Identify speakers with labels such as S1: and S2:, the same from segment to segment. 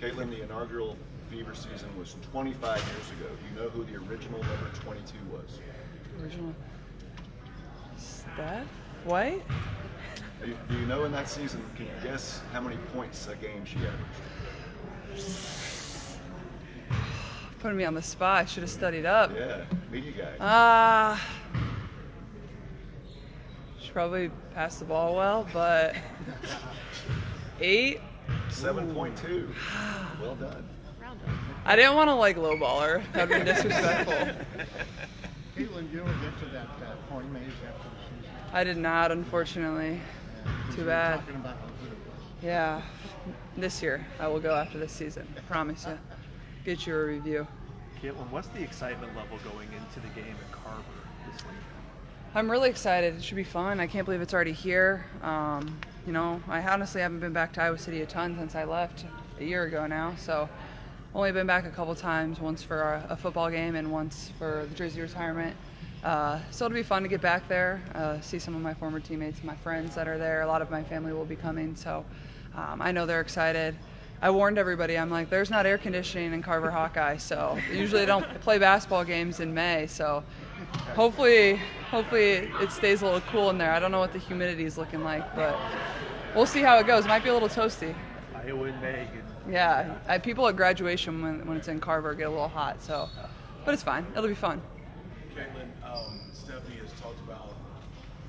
S1: Caitlin, the inaugural Fever season was 25 years ago. Do you know who the original number 22 was?
S2: Original. Steph White?
S1: Do you know in that season, can you guess how many points a game she averaged?
S2: Putting me on the spot. I should have studied up.
S1: Yeah, media guy.
S2: Should probably pass the ball well, but 8?
S1: 7.2. Well done.
S2: I didn't want to lowball her. That would be disrespectful.
S3: Caitlin, you don't get to that point maze after the season.
S2: I did not, unfortunately. Too bad.
S3: Talking about how good it was.
S2: Yeah. This year, I will go after this season. Promise you. Get you a review.
S4: Caitlin, what's the excitement level going into the game at Carver this week?
S2: I'm really excited. It should be fun. I can't believe it's already here. I honestly haven't been back to Iowa City a ton since I left a year ago now. So only been back a couple times, once for a football game and once for the jersey retirement. So it'll be fun to get back there, see some of my former teammates, my friends that are there. A lot of my family will be coming, so I know they're excited. I warned everybody, I'm like, there's not air conditioning in Carver Hawkeye, so usually don't play basketball games in May, so hopefully it stays a little cool in there. I don't know what the humidity is looking like, but we'll see how it goes. It might be a little toasty.
S4: Iowa in May.
S2: Yeah, people at graduation when it's in Carver get a little hot, but it's fine. It'll be fun.
S5: Caitlin, Stephanie has talked about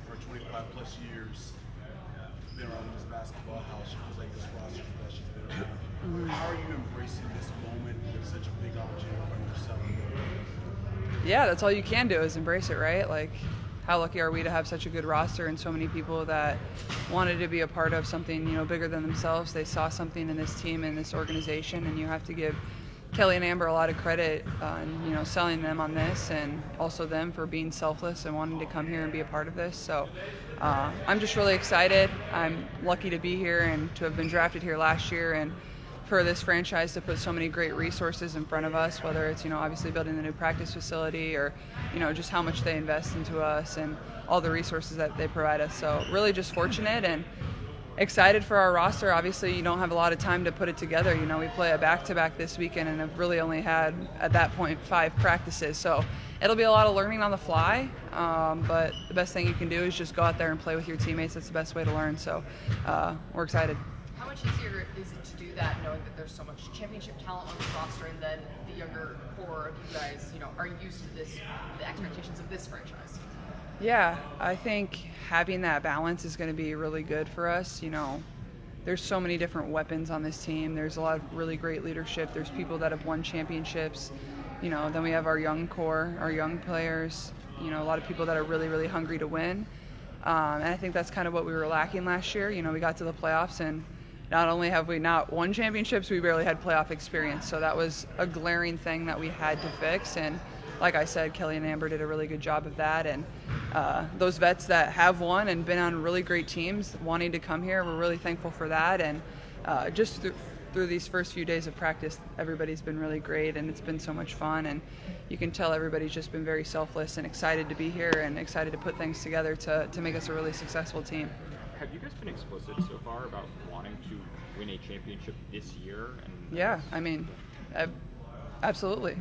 S5: for 25 plus years been around this basketball house. She feels like this roster that she's been around. How are you embracing this moment with such a big opportunity for yourself?
S2: Yeah, that's all you can do is embrace it, right? How lucky are we to have such a good roster and so many people that wanted to be a part of something, bigger than themselves. They saw something in this team and this organization, and you have to give Kelly and Amber a lot of credit on, selling them on this, and also them for being selfless and wanting to come here and be a part of this. So I'm just really excited. I'm lucky to be here and to have been drafted here last year, and for this franchise to put so many great resources in front of us, whether it's, obviously building the new practice facility or, just how much they invest into us and all the resources that they provide us. So really just fortunate and excited for our roster. Obviously, you don't have a lot of time to put it together. We play a back-to-back this weekend and have really only had, at that point, 5 practices. So it'll be a lot of learning on the fly, but the best thing you can do is just go out there and play with your teammates. That's the best way to learn. So we're excited.
S6: How much easier is it to do that knowing that there's so much championship talent on this roster, and then the younger core of you guys, are used to the expectations of this franchise?
S2: Yeah, I think having that balance is going to be really good for us. There's so many different weapons on this team. There's a lot of really great leadership. There's people that have won championships. Then we have our young core, our young players, a lot of people that are really, really hungry to win. And I think that's kind of what we were lacking last year. We got to the playoffs, and not only have we not won championships, we barely had playoff experience. So that was a glaring thing that we had to fix. And like I said, Kelly and Amber did a really good job of that. And those vets that have won and been on really great teams wanting to come here, we're really thankful for that. And just through these first few days of practice, everybody's been really great, and it's been so much fun. And you can tell everybody's just been very selfless and excited to be here and excited to put things together to make us a really successful team.
S7: Have you guys been explicit so far about wanting to win a championship this year?
S2: Yeah, absolutely.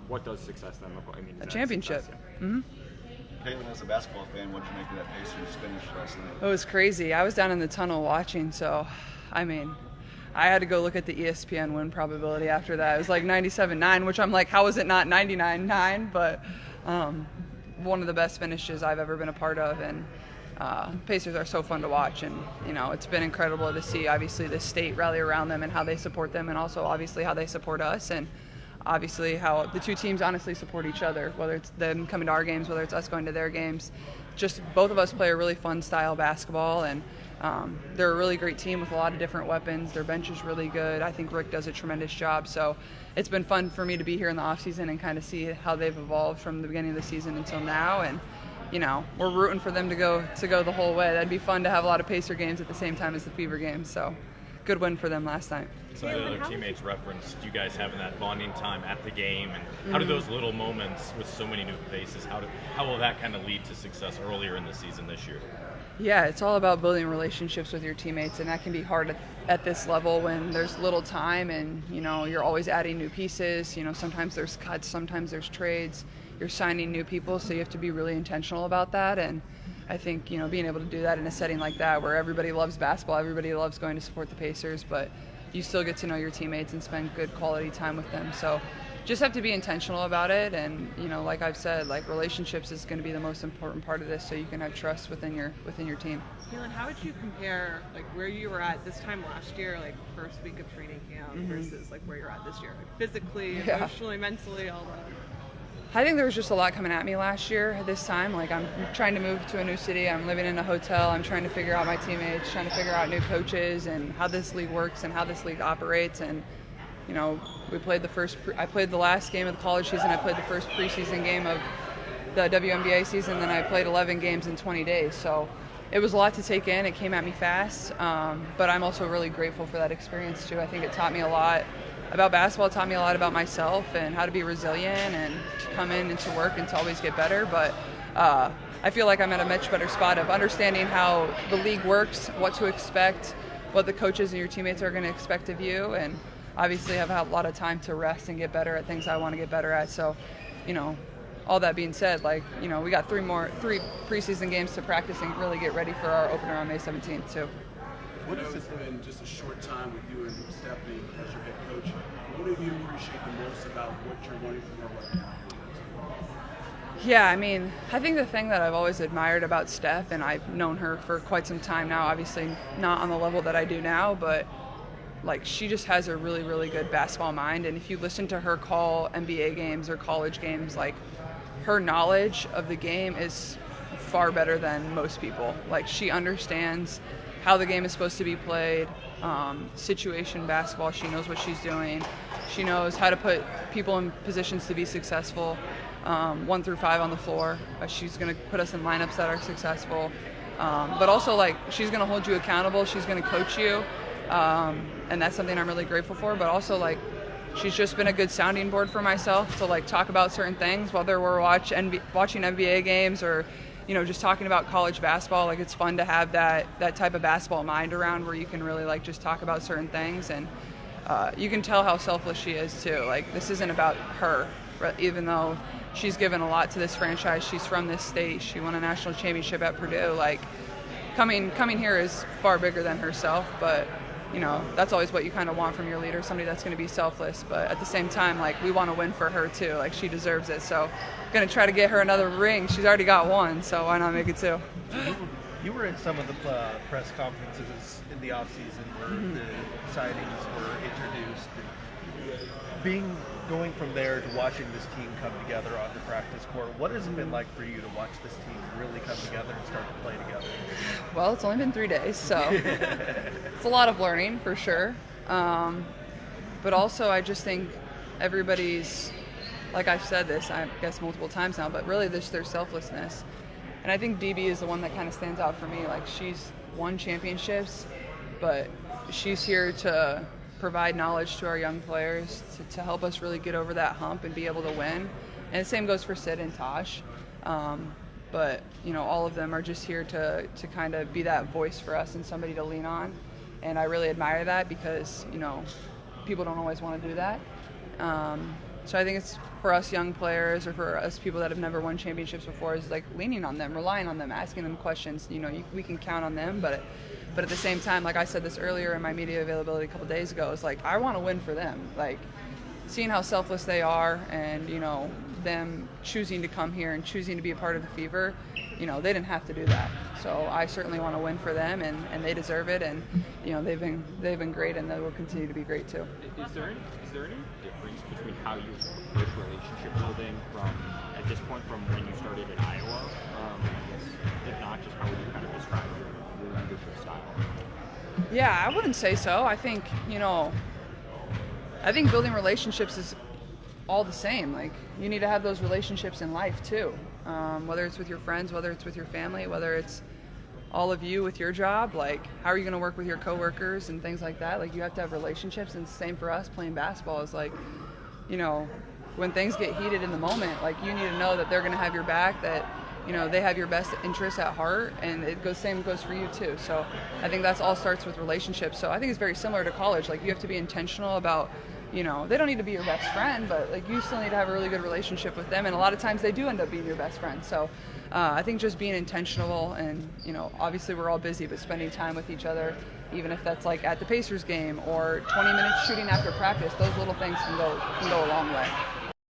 S7: What does success then look like?
S2: A championship.
S7: Success,
S2: yeah. Mm-hmm.
S1: Caitlin, as a basketball fan, what did you make of that Pacers finish last night?
S2: It was crazy. I was down in the tunnel watching, so I had to go look at the ESPN win probability after that. It was like 97-9, which I'm like, how is it not 99-9? But one of the best finishes I've ever been a part of, and Pacers are so fun to watch, and it's been incredible to see obviously the state rally around them and how they support them, and also obviously how they support us, and obviously how the two teams honestly support each other, whether it's them coming to our games, whether it's us going to their games. Just both of us play a really fun style basketball, and they're a really great team with a lot of different weapons. Their bench is really good. I think Rick does a tremendous job. So it's been fun for me to be here in the offseason and kind of see how they've evolved from the beginning of the season until now. And we're rooting for them to go the whole way. That'd be fun to have a lot of Pacer games at the same time as the Fever games. So good win for them last night.
S8: Some of the other teammates referenced you guys having that bonding time at the game, and how do those little moments with so many new faces, how will that kind of lead to success earlier in the season this year?
S2: Yeah, it's all about building relationships with your teammates, and that can be hard at this level when there's little time and, you're always adding new pieces. Sometimes there's cuts, sometimes there's trades. You're signing new people, so you have to be really intentional about that. And I think, being able to do that in a setting like that where everybody loves basketball, everybody loves going to support the Pacers, but you still get to know your teammates and spend good quality time with them. So just have to be intentional about it. And, like I've said, like relationships is going to be the most important part of this, so you can have trust within your team.
S9: Kaylin, how would you compare like where you were at this time last year, like first week of training camp, versus like where you're at this year, like physically, emotionally, mentally, all that?
S2: I think there was just a lot coming at me last year at this time. Like, I'm trying to move to a new city. I'm living in a hotel. I'm trying to figure out my teammates, trying to figure out new coaches and how this league works and how this league operates. And, we played I played the last game of the college season. I played the first preseason game of the WNBA season. Then I played 11 games in 20 days. So it was a lot to take in. It came at me fast. But I'm also really grateful for that experience, too. I think it taught me a lot about basketball. It taught me a lot about myself and how to be resilient and to come in and to work and to always get better. But I feel like I'm at a much better spot of understanding how the league works, what to expect, what the coaches and your teammates are going to expect of you, and obviously have had a lot of time to rest and get better at things I want to get better at. So, all that being said, we got three preseason games to practice and really get ready for our opener on May 17th too.
S5: What has it been just a short time with you and Stephanie as your head coach? What do you appreciate the most about what you're wanting from her right now?
S2: Yeah, I think the thing that I've always admired about Steph, and I've known her for quite some time now, obviously not on the level that I do now, but she just has a really, really good basketball mind. And if you listen to her call NBA games or college games, her knowledge of the game is far better than most people. She understands how the game is supposed to be played, situation basketball. She knows what she's doing. She knows how to put people in positions to be successful, 1 through 5 on the floor. She's going to put us in lineups that are successful. But also, she's going to hold you accountable. She's going to coach you. And that's something I'm really grateful for. But also, she's just been a good sounding board for myself to, talk about certain things, whether we're watching NBA games or, just talking about college basketball. It's fun to have that type of basketball mind around where you can really, just talk about certain things. And you can tell how selfless she is, too. This isn't about her, even though she's given a lot to this franchise. She's from this state. She won a national championship at Purdue. Coming here is far bigger than herself, but that's always what you kind of want from your leader, somebody that's going to be selfless. But at the same time, we want to win for her too. She deserves it. So going to try to get her another ring. She's already got one, so why not make it two?
S4: You were in some of the press conferences in the offseason where the signings were introduced. Going from there to watching this team come together on the practice court, what has it been like for you to watch this team really come together and start to play together?
S2: Well, it's only been 3 days, so it's a lot of learning for sure. But also, I just think everybody's, I've said this, I guess multiple times now, but really their selflessness. And I think DB is the one that kind of stands out for me. She's won championships, but she's here to provide knowledge to our young players to help us really get over that hump and be able to win. And the same goes for Sid and Tosh. But, all of them are just here to kind of be that voice for us and somebody to lean on. And I really admire that because, people don't always want to do that. So I think it's for us young players or for us people that have never won championships before is leaning on them, relying on them, asking them questions. We can count on them, but at the same time, I said this earlier in my media availability a couple days ago, is I want to win for them. Seeing how selfless they are and, them choosing to come here and choosing to be a part of the Fever, they didn't have to do that. So I certainly want to win for them and they deserve it. And, they've been great and they will continue to be great too.
S7: Is there any difference between how you approach relationship building at this point from when you started in Iowa? If not, just how would you kind of describe your leadership style?
S2: Yeah, I wouldn't say so. I think, building relationships is all the same. You need to have those relationships in life too. Whether it's with your friends, whether it's with your family, whether it's all of you with your job, how are you going to work with your coworkers and things like that? You have to have relationships, and it's the same for us playing basketball. Is when things get heated in the moment, you need to know that they're going to have your back, that they have your best interests at heart, and same goes for you too. So I think that's all starts with relationships. So I think it's very similar to college. Like, you have to be intentional about, they don't need to be your best friend, but like, you still need to have a really good relationship with them, and a lot of times they do end up being your best friend. So I think just being intentional, and obviously we're all busy, but spending time with each other, even if that's like at the Pacers game or 20 minutes shooting after practice, those little things can go a long way.